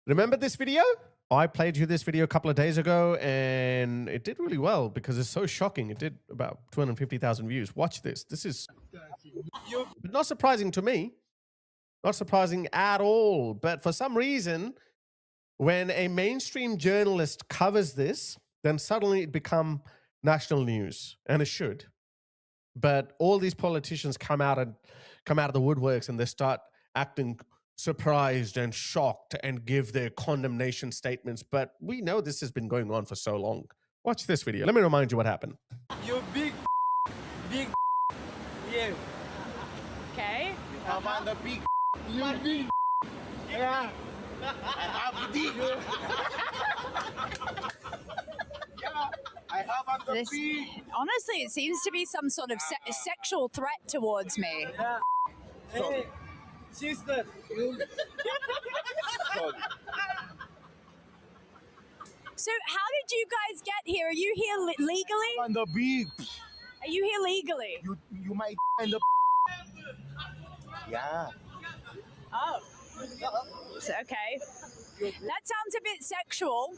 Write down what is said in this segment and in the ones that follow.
Remember this video? I played you this video a couple of days ago and it did really well because it's so shocking. It did about 250,000 views. Watch this. This is not surprising to me. Not surprising at all. But for some reason, when a mainstream journalist covers this, then suddenly it becomes national news, and it should. But all these politicians come out of the woodworks and they start acting surprised and shocked and give their condemnation statements. But we know this has been going on for so long. Watch this video. Let me remind you what happened. You big you. Okay. I'm on the big. You big. Yeah. I have the yeah. I have on the big. Honestly, it seems to be some sort of sexual threat towards me. Yeah. Hey, sister. So how did you guys get here? Are you here legally? On the big. Are you here legally? You might and the. Yeah. Oh. So, okay. That sounds a bit sexual.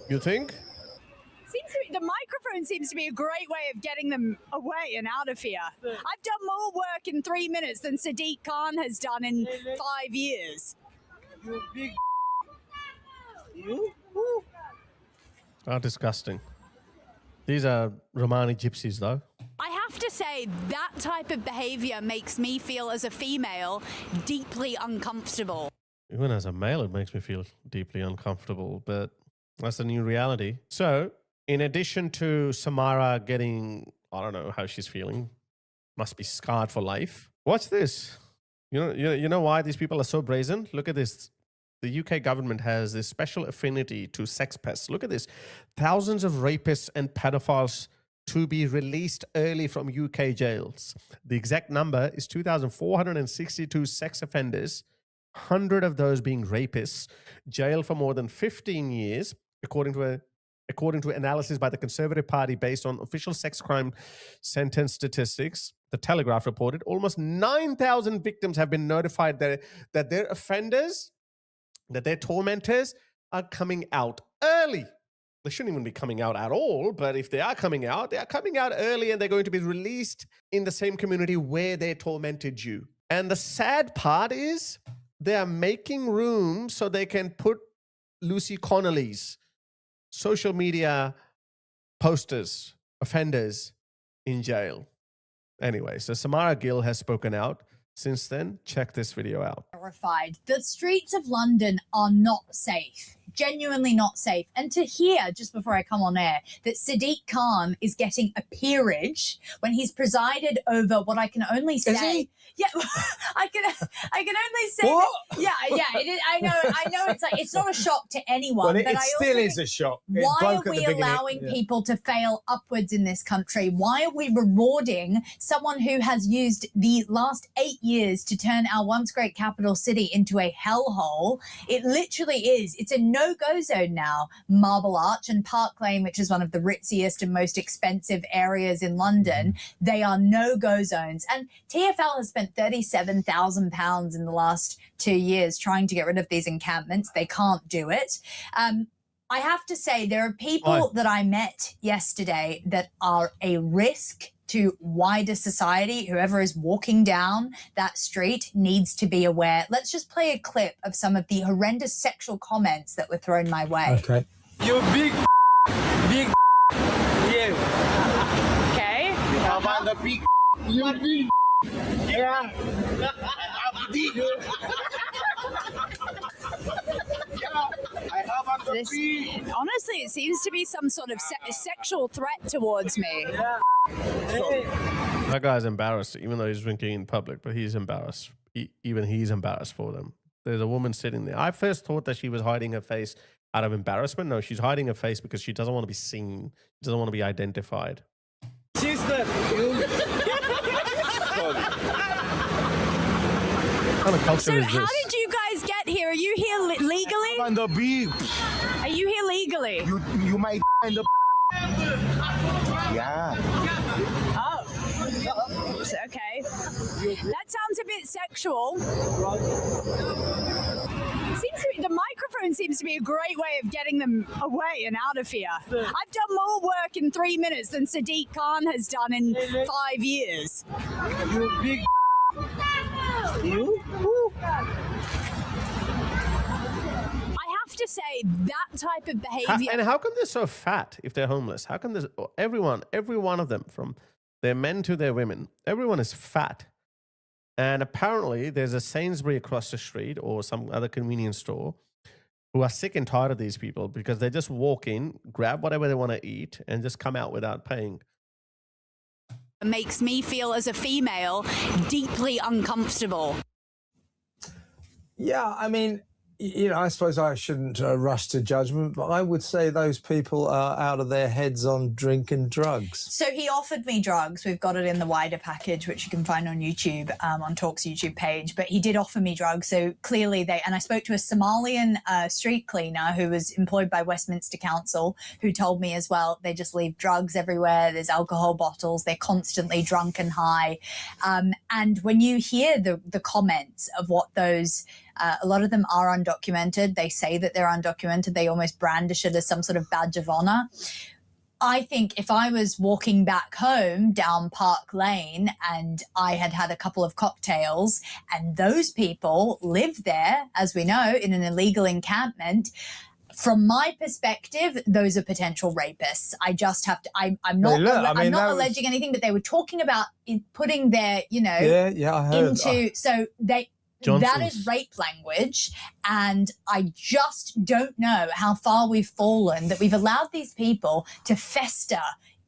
You think? Seems to be, the microphone seems to be a great way of getting them away and out of here. I've done more work in 3 minutes than Sadiq Khan has done in 5 years. You big. You? Oh, disgusting. These are Romani gypsies, though. I have to say, that type of behavior makes me feel, as a female, deeply uncomfortable. Even as a male, it makes me feel deeply uncomfortable, but that's the new reality. So, in addition to Samara getting, I don't know how she's feeling, must be scarred for life. Watch this. You know why these people are so brazen? Look at this. The UK government has this special affinity to sex pests. Look at this. Thousands of rapists and pedophiles to be released early from UK jails. The exact number is 2,462 sex offenders, 100 of those being rapists, jailed for more than 15 years, according to analysis by the Conservative Party based on official sex crime sentence statistics. The Telegraph reported almost 9,000 victims have been notified that their offenders, that their tormentors are coming out early. They shouldn't even be coming out at all, but if they are coming out early and they're going to be released in the same community where they tormented you. And the sad part is they are making room so they can put Lucy Connolly's social media posters, offenders in jail. Anyway, so Samara Gill has spoken out. Since then, check this video out. Terrified. The streets of London are not safe. Genuinely not safe. And to hear, just before I come on air, that Sadiq Khan is getting a peerage when he's presided over what I can only say. Is he? Yeah, I can only say. What? That, yeah. It is, I know. It's like it's not a shock to anyone. Well, but it I still also is a shock. It why broke are at the we beginning. allowing Yeah. people to fail upwards in this country? Why are we rewarding someone who has used the last 8 years to turn our once great capital city into a hellhole? It literally is. It's a no-go zone now. Marble Arch and Park Lane, which is one of the ritziest and most expensive areas in London, they are no-go zones. And TfL has spent £37,000 in the last 2 years trying to get rid of these encampments. They can't do it. I have to say, there are people that I met yesterday that are a risk to wider society. Whoever is walking down that street needs to be aware. Let's just play a clip of some of the horrendous sexual comments that were thrown my way. Okay. You big you. Okay. You have on the big. You big. Yeah. I have the I have on the big. Honestly, it seems to be some sort of sexual threat towards me. Yeah. Hey. That guy's embarrassed, even though he's drinking in public, but he's embarrassed. Even he's embarrassed for them. There's a woman sitting there. I first thought that she was hiding her face out of embarrassment. No, she's hiding her face because she doesn't want to be seen. She doesn't want to be identified. Sister, you. What kind of culture So is this? how did you guys get here? Are you here legally? On the big. Are you here legally? You might and the. Yeah. Oh. Okay. That sounds a bit sexual. Seems to be, the microphone seems to be a great way of getting them away and out of here. I've done more work in 3 minutes than Sadiq Khan has done in 5 years. You big. You? I have to say, that type of behavior. And how come they're so fat if they're homeless? How come there's every one of them, from their men to their women, everyone is fat? And apparently there's a Sainsbury across the street or some other convenience store who are sick and tired of these people because they just walk in, grab whatever they want to eat, and just come out without paying. Makes me feel, as a female, deeply uncomfortable. Yeah, I mean, you know, I suppose I shouldn't rush to judgment, but I would say those people are out of their heads on drink and drugs. So he offered me drugs. We've got it in the wider package, which you can find on YouTube, on Talk's YouTube page. But he did offer me drugs. So clearly and I spoke to a Somalian street cleaner who was employed by Westminster Council, who told me as well, they just leave drugs everywhere. There's alcohol bottles. They're constantly drunk and high. And when you hear the comments of what those, a lot of them are undocumented. They say that they're undocumented. They almost brandish it as some sort of badge of honor. I think if I was walking back home down Park Lane and I had had a couple of cocktails and those people live there, as we know, in an illegal encampment, from my perspective, those are potential rapists. I just have to, I'm not, I'm not alleging anything, but they were talking about putting their, you know, I heard. So that is rape language, and I just don't know how far we've fallen that we've allowed these people to fester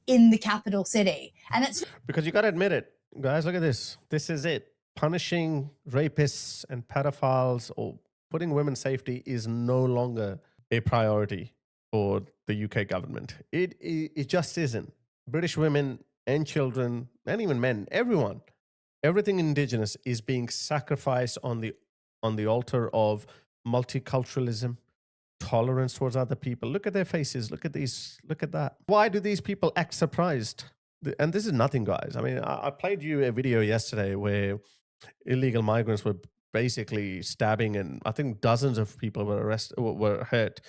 in the capital city. And it's because you got to admit it, guys. Look at this. This is it. Punishing rapists and pedophiles or putting women's safety is no longer a priority for the UK government. It just isn't. British women and children and even men, everything indigenous is being sacrificed on the altar of multiculturalism, tolerance towards other people. Look at their faces. Look at these. Look at that. Why do these people act surprised? And this is nothing, guys. I mean, I played you a video yesterday where illegal migrants were basically stabbing, and I think dozens of people were hurt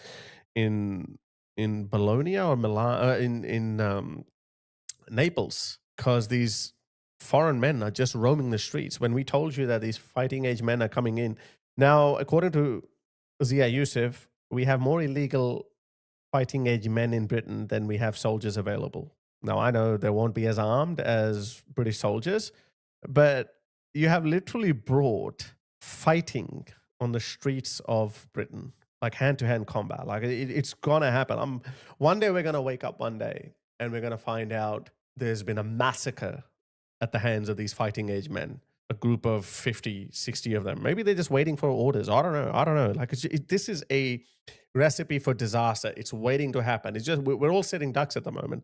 in Bologna or Milan, in Naples, because these foreign men are just roaming the streets. When we told you that these fighting age men are coming in. Now, according to Zia Youssef, we have more illegal fighting age men in Britain than we have soldiers available. Now, I know they won't be as armed as British soldiers, but you have literally brought fighting on the streets of Britain, like hand-to-hand combat. Like it's going to happen. One day we're going to wake up one day and we're going to find out there's been a massacre at the hands of these fighting age men, a group of 50, 60 of them. Maybe they're just waiting for orders. I don't know. Like this is a recipe for disaster. It's waiting to happen. It's just, we're all sitting ducks at the moment.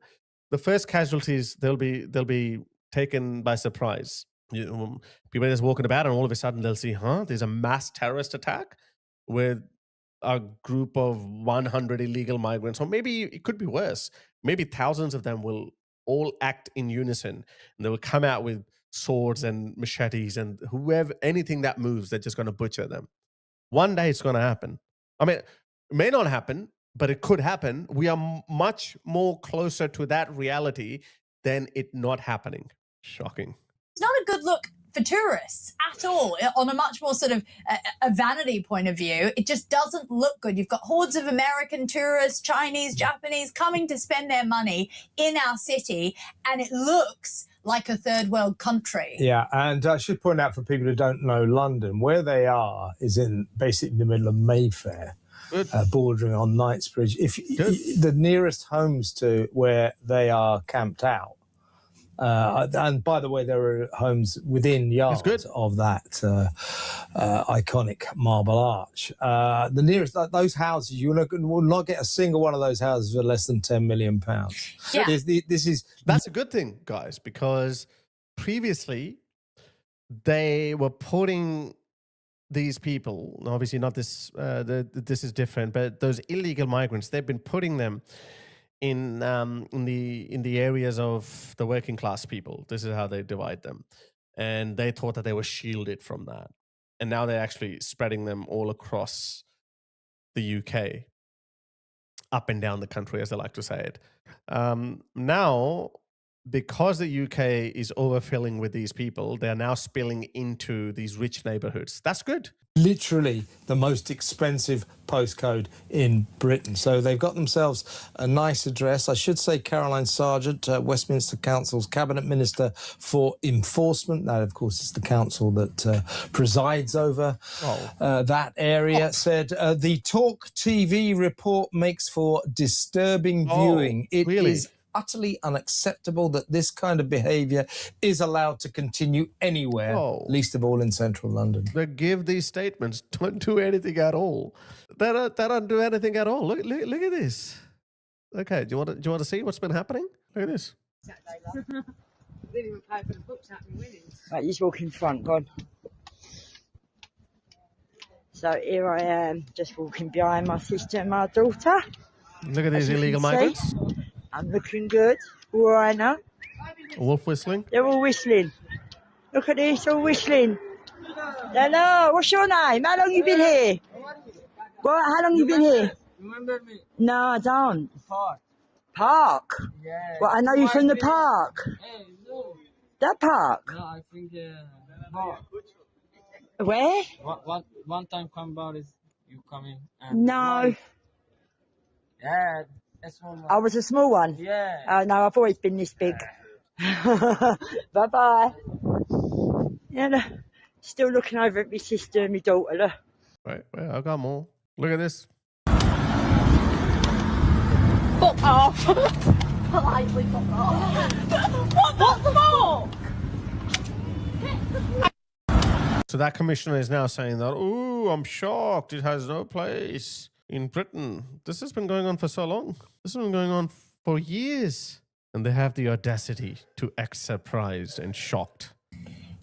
The first casualties, they'll be taken by surprise. People are just walking about and all of a sudden they'll see, there's a mass terrorist attack with a group of 100 illegal migrants. Or maybe it could be worse. Maybe thousands of them will all act in unison, and they will come out with swords and machetes, and anything that moves, they're just going to butcher them. One day it's going to happen. I mean, it may not happen, but it could happen. We are much more closer to that reality than it not happening. Shocking. It's not a good look for tourists at all. On a much more sort of a vanity point of view, it just doesn't look good. You've got hordes of American tourists, Chinese, Japanese coming to spend their money in our city, and it looks like a third world country. Yeah, and I should point out for people who don't know London, where they are is in basically the middle of Mayfair, bordering on Knightsbridge. The nearest homes to where they are camped out, and by the way, there are homes within yards of that iconic marble arch. The nearest, those houses, you will not get a single one of those houses for less than £10 million. Yeah. That's a good thing, guys, because previously they were putting these people, obviously not this, this is different, but those illegal migrants, they've been putting them in the areas of the working class people. This is how they divide them, and they thought that they were shielded from that, and now they're actually spreading them all across the UK up and down the country, as they like to say it. Now, because the UK is overfilling with these people, they're now spilling into these rich neighborhoods. That's good. Literally the most expensive postcode in Britain. So they've got themselves a nice address. I should say Caroline Sargent, Westminster Council's Cabinet Minister for Enforcement. That, of course, is the council that presides over that area, said the Talk TV report makes for disturbing viewing. It is utterly unacceptable that this kind of behaviour is allowed to continue anywhere, least of all in central London. They give these statements, don't do anything at all. They don't do anything at all. Look at this. Okay, do you want to see what's been happening? Look at this. Didn't even pay for the books out in winnings. Right, you just walk in front, go on. So here I am, just walking behind my sister and my daughter. Look at these illegal migrants. I'm looking good. All right now. Wolf whistling. They're all whistling. Look at this, all whistling. Hello, what's your name? How long you been here? What? How long you been here? Remember me? No, I don't. Park. Park? Yeah. Well, I know you from the park. Hey, no. That park? No, I think park. Where? One time come about is you coming and No. Yeah, that's one. I was a small one. Yeah. Oh no, I've always been this big. Bye bye. Yeah, no. Still looking over at my sister and my daughter. Look. Right, well, I've got more. Look at this. Fuck off. Politely fuck off. What the fuck? So that commissioner is now saying that, oh, I'm shocked. It has no place in Britain. This has been going on for so long. This has been going on for years. And they have the audacity to act surprised and shocked.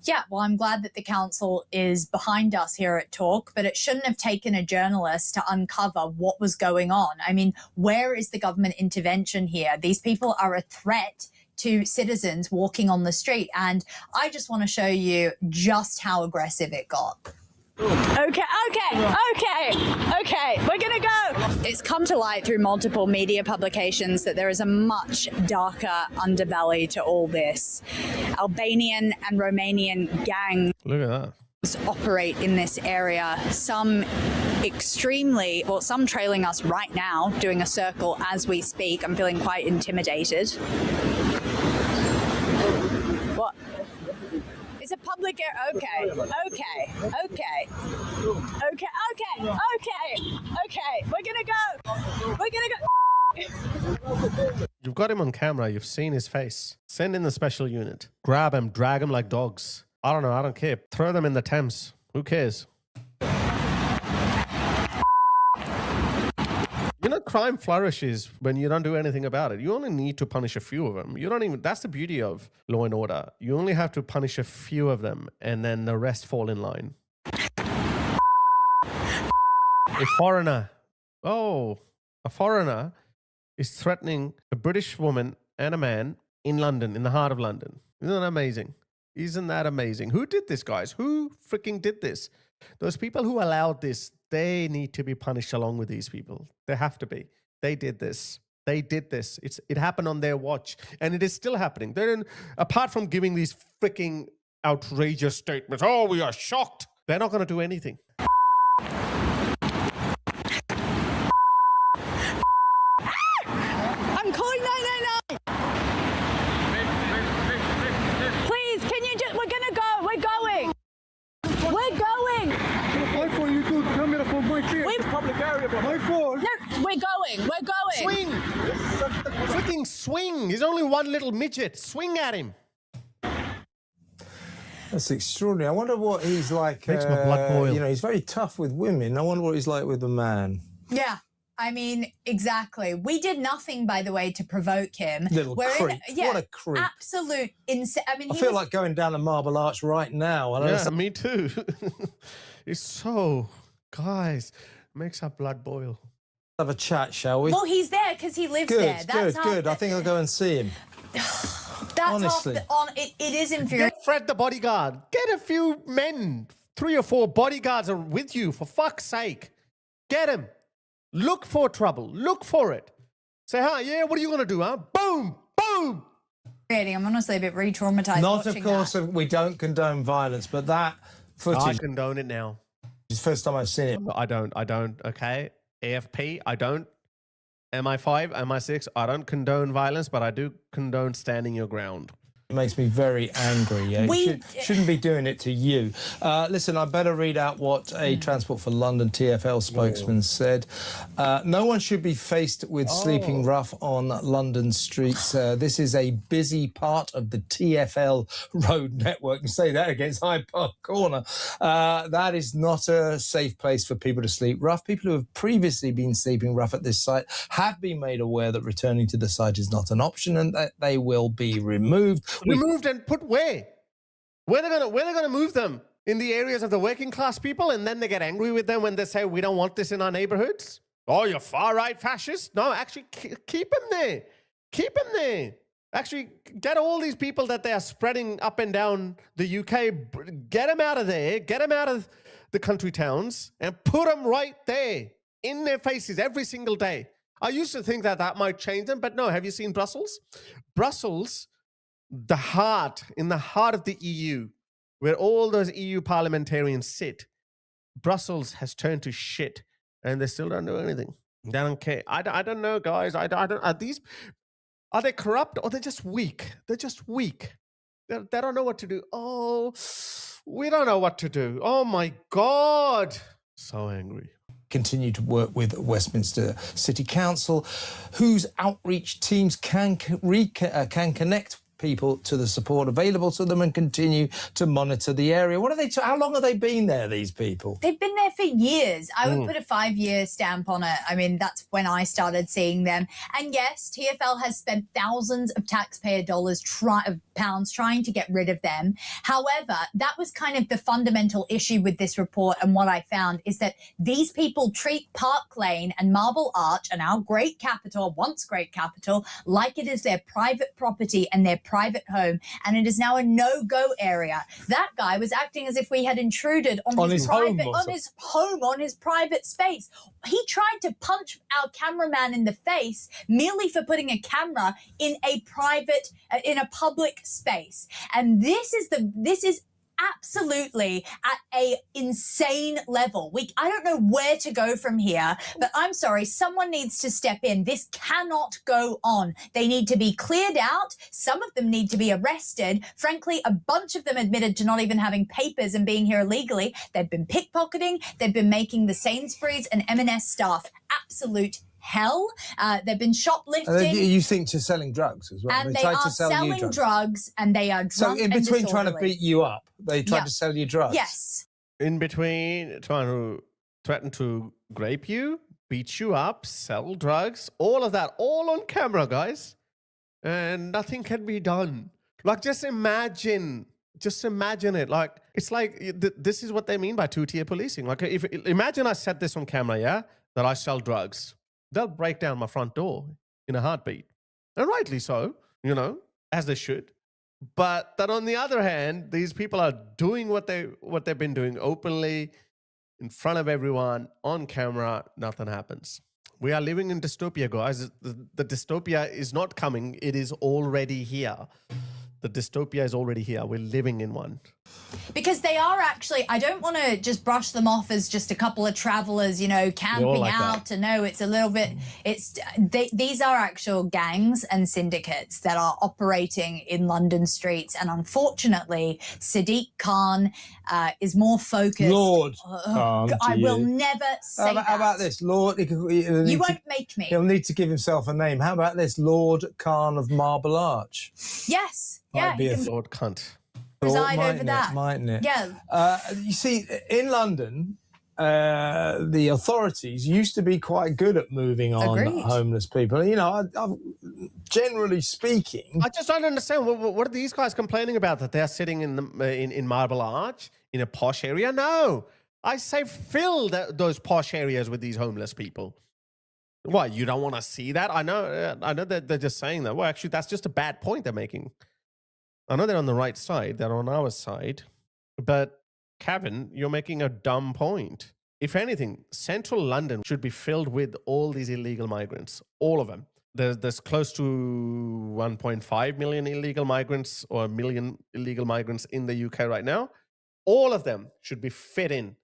Yeah, well, I'm glad that the council is behind us here at Talk, but it shouldn't have taken a journalist to uncover what was going on. I mean, where is the government intervention here? These people are a threat to citizens walking on the street, and I just want to show you just how aggressive it got. Okay. We're gonna go. It's come to light through multiple media publications that there is a much darker underbelly to all this. Albanian and Romanian gangs Look at that. operate in this area. Some some trailing us right now, doing a circle as we speak. I'm feeling quite intimidated. What? It's a public area. Okay. We're gonna go. You've got him on camera. You've seen his face. Send in the special unit. Grab him. Drag him like dogs. I don't know. I don't care. Throw them in the Thames. Who cares? You know, crime flourishes when you don't do anything about it. You only need to punish a few of them. You don't even, that's the beauty of law and order. You only have to punish a few of them and then the rest fall in line. A foreigner is threatening a British woman and a man in London, in the heart of London. Isn't that amazing? Isn't that amazing? Who did this, guys? Who freaking did this? Those people who allowed this, they need to be punished along with these people. They have to be. They did this. They did this. It happened on their watch, and it is still happening. Apart from giving these freaking outrageous statements, oh, we are shocked, they're not going to do anything. I'm calling 999. Please, can you just? We're gonna go. We're going. We're going. My phone, you do camera for my face. We've Public area, but my phone. No, we're going. We're going. Swing! Freaking swing! He's only one little midget. Swing at him. That's extraordinary. I wonder what he's like. Makes my blood boil. You know, he's very tough with women. I wonder what he's like with a man. Yeah. I mean, exactly. We did nothing, by the way, to provoke him. Little creep. What a creep. Absolute insane. I mean, I feel like going down the Marble Arch right now. Yeah, me too. It's so, guys, makes our blood boil. Have a chat, shall we? well, he's there because he lives Good, there. That's good. I think I'll go and see him. That's honestly. it is infuriating. Get Fred the bodyguard. Get a few men. 3 or 4 bodyguards are with you, for fuck's sake. Get him. Look for trouble. Look for it. Say, huh? Yeah, what are you going to do, huh? Boom, boom. I'm honestly a bit re-traumatized. Not, of watching course, that. we don't condone violence, but that I footage condone it now. is the first time I've seen it. I don't, okay? AFP, I don't. MI5, MI6, I don't condone violence, but I do condone standing your ground. It makes me very angry. Yeah, you shouldn't be doing it to you. Listen, I better read out what a Transport for London TfL spokesman said. No one should be faced with sleeping rough on London streets. This is a busy part of the TfL road network. You say that against Hyde Park Corner. That is not a safe place for people to sleep rough. People who have previously been sleeping rough at this site have been made aware that returning to the site is not an option and that they will be removed. Removed and put where? Where they're gonna move them? In the areas of the working class people, and then they get angry with them when they say we don't want this in our neighborhoods? Oh, you're far right fascist? No, actually keep them there. Keep them there. Actually, get all these people that they are spreading up and down the UK, get them out of there, get them out of the country towns, and put them right there in their faces every single day. I used to think that that might change them, but no. Have you seen Brussels? Brussels, in the heart of the EU, where all those EU parliamentarians sit, Brussels has turned to shit, and they still don't do anything. They don't care. I don't know, guys. I don't. Are they corrupt or they're just weak? They're just weak. They don't know what to do. Oh, we don't know what to do. Oh my God, so angry. Continue to work with Westminster City Council, whose outreach teams can connect people to the support available to them and continue to monitor the area. What are they? How long have they been there, these people? They've been there for years. I would put a 5-year stamp on it. I mean, that's when I started seeing them. And yes, TfL has spent thousands of taxpayer pounds trying to get rid of them. However, that was kind of the fundamental issue with this report. And what I found is that these people treat Park Lane and Marble Arch and our great capital, once great capital, like it is their private property and their private home, and it is now a no-go area. That guy was acting as if we had intruded on his private space. He tried to punch our cameraman in the face merely for putting a camera in a public space. And this is absolutely at a insane level. I don't know where to go from here, but I'm sorry, someone needs to step in. This cannot go on. They need to be cleared out. Some of them need to be arrested. Frankly, a bunch of them admitted to not even having papers and being here illegally. They've been pickpocketing. They've been making the Sainsbury's and M&S staff absolute hell. They've been shoplifting. You think to selling drugs as well? And they are selling drugs, and they are drunk. So in between trying to beat you up, they tried to sell you drugs? Yes. In between trying to threaten to grape you, beat you up, sell drugs, all of that, all on camera, guys. And nothing can be done. Like, just imagine it. Like, it's like, this is what they mean by two-tier policing. Like, imagine I said this on camera, yeah, that I sell drugs. They'll break down my front door in a heartbeat. And rightly so, as they should. But then on the other hand, these people are doing what they've been doing openly, in front of everyone, on camera. Nothing happens. We are living in dystopia, guys. The dystopia is not coming. It is already here. The dystopia is already here. We're living in one. Because they are actually, I don't want to just brush them off as just a couple of travelers, camping like out. To know it's a little bit, these are actual gangs and syndicates that are operating in London streets. And unfortunately, Sadiq Khan is more focused. Lord Khan, I will never say that. How about this? Lord, you won't make me. He'll need to give himself a name. How about this? Lord Khan of Marble Arch. Yes. Might be a Lord Cunt. Preside over that. Mightn't it? Yeah. You see, in London, the authorities used to be quite good at moving on homeless people. Generally speaking, I just don't understand. What are these guys complaining about? That they're sitting in Marble Arch in a posh area? No, I say fill those posh areas with these homeless people. What, you don't want to see that? I know that they're just saying that. Well, actually, that's just a bad point they're making. I know they're on the right side. They're on our side. But, Kevin, you're making a dumb point. If anything, central London should be filled with all these illegal migrants, all of them. There's close to 1.5 million illegal migrants or a million illegal migrants in the UK right now. All of them should be fit in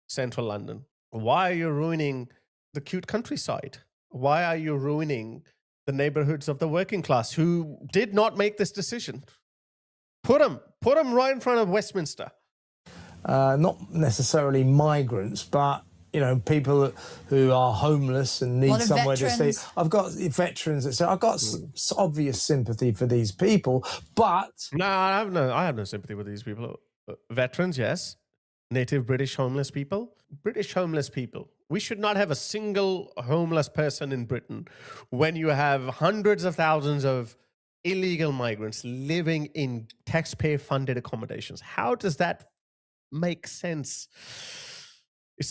central London. Why are you ruining the cute countryside? Why are you ruining the neighborhoods of the working class who did not make this decision? Put them right in front of Westminster. Not necessarily migrants, but people who are homeless and need somewhere to stay. I've got veterans that say I've got obvious sympathy for these people, but no, I have no sympathy with these people. Veterans, yes. Native British homeless people. We should not have a single homeless person in Britain when you have hundreds of thousands of illegal migrants living in taxpayer-funded accommodations. How does that make sense?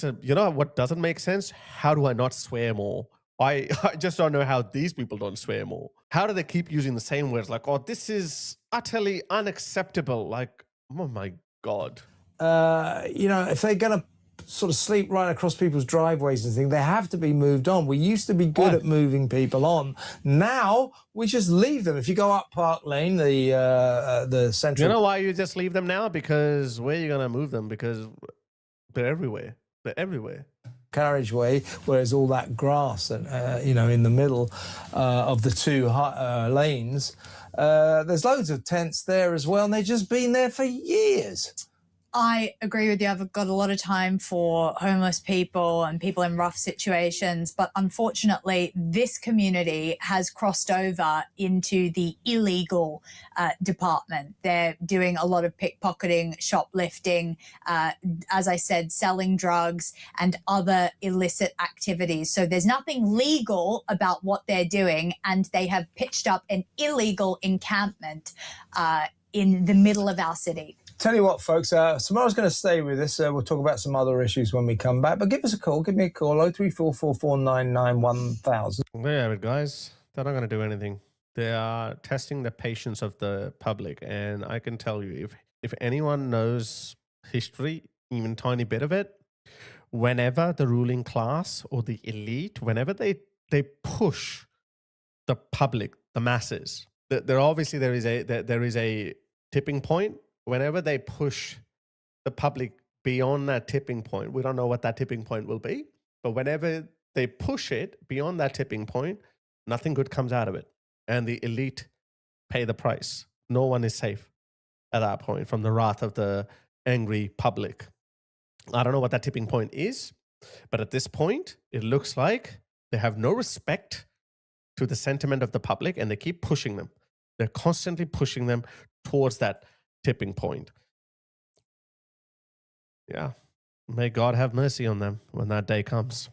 What doesn't make sense? How do I not swear more? I just don't know how these people don't swear more. How do they keep using the same words like, oh, this is utterly unacceptable? Like, oh my God. If they're going to sort of sleep right across people's driveways and things, they have to be moved on. We used to be good at moving people on. Now we just leave them. If you go up Park Lane, the central... You know why you just leave them now? Because where are you going to move them? Because they're everywhere. Carriageway, where there's all that grass and in the middle of the two lanes. There's loads of tents there as well, and they've just been there for years. I agree with you. I've got a lot of time for homeless people and people in rough situations, but unfortunately, this community has crossed over into the illegal department. They're doing a lot of pickpocketing, shoplifting, as I said, selling drugs and other illicit activities. So there's nothing legal about what they're doing, and they have pitched up an illegal encampment in the middle of our city. Tell you what, folks, Samara's going to stay with us. We'll talk about some other issues when we come back. But give us a call. Give me a call, 03444991000. There you have it, guys. They're not going to do anything. They are testing the patience of the public. And I can tell you, if anyone knows history, even tiny bit of it, whenever the ruling class or the elite, whenever they push the public, the masses, there is a tipping point. Whenever they push the public beyond that tipping point, we don't know what that tipping point will be, but whenever they push it beyond that tipping point, nothing good comes out of it. And the elite pay the price. No one is safe at that point from the wrath of the angry public. I don't know what that tipping point is, but at this point, it looks like they have no respect to the sentiment of the public, and they keep pushing them. They're constantly pushing them towards that tipping point. Yeah. May God have mercy on them when that day comes.